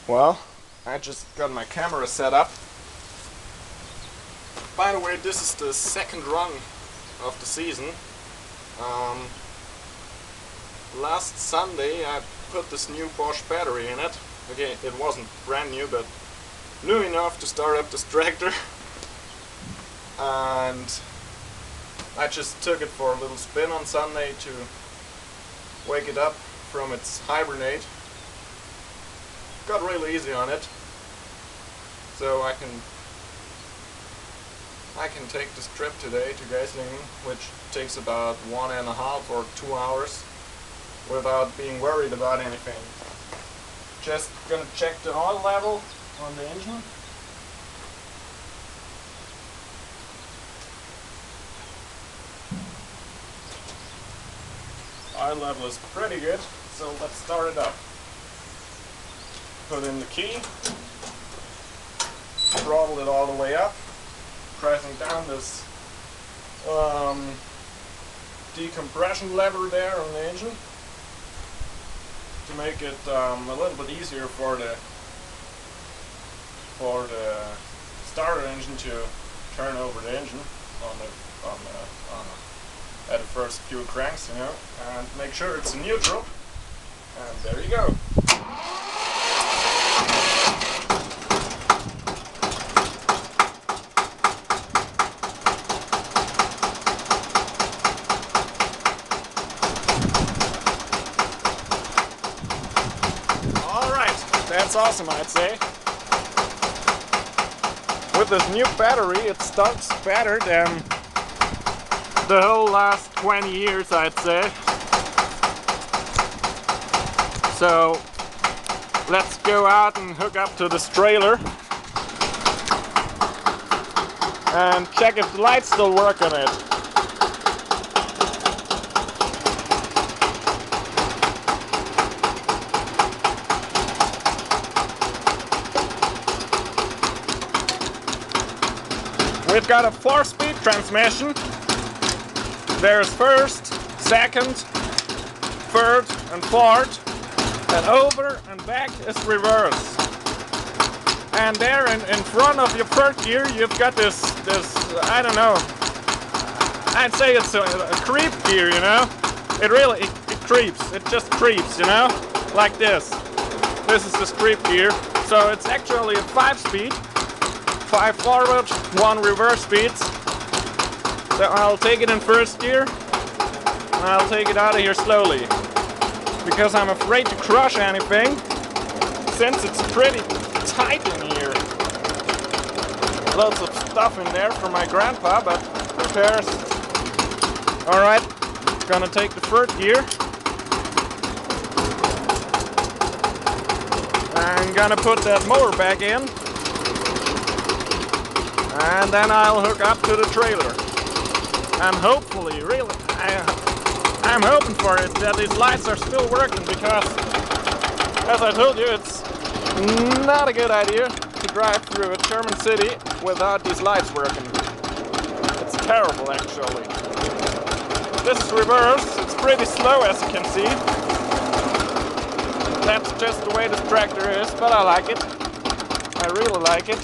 Well, I just got my camera set up. By the way, this is the second run of the season. Last Sunday I put this new Bosch battery in it. Okay, it wasn't brand new, but new enough to start up this tractor. And I just took it for a little spin on Sunday to wake it up from its hibernate. Got really easy on it, so I can take this trip today to Geislingen, which takes about 1.5 or 2 hours without being worried about anything. Just gonna check the oil level on the engine. Oil level is pretty good, so let's start it up. Put in the key, throttle it all the way up, pressing down this decompression lever there on the engine to make it a little bit easier for the starter engine to turn over the engine at the first few cranks, you know, and make sure it's in neutral. And there you go. That's awesome, I'd say. With this new battery, it starts better than the whole last 20 years, I'd say. So let's go out and hook up to this trailer and check if the lights still work on it. We've got a 4-speed transmission. There's first, second, third and fourth, and over and back is reverse. And there in front of your third gear you've got this I don't know, I'd say it's a creep gear, you know. It creeps, it just creeps, you know, like this. This is the creep gear. So it's actually a 5-speed. 5 forward, 1 reverse speeds. So I'll take it in first gear and I'll take it out of here slowly because I'm afraid to crush anything since it's pretty tight in here. Lots of stuff in there for my grandpa, but who cares? Alright, gonna take the third gear. I'm gonna put that motor back in. And then I'll hook up to the trailer. And hopefully, really, I'm hoping for it that these lights are still working because, as I told you, it's not a good idea to drive through a German city without these lights working. It's terrible, actually. This is reverse. It's pretty slow, as you can see. That's just the way this tractor is, but I like it. I really like it.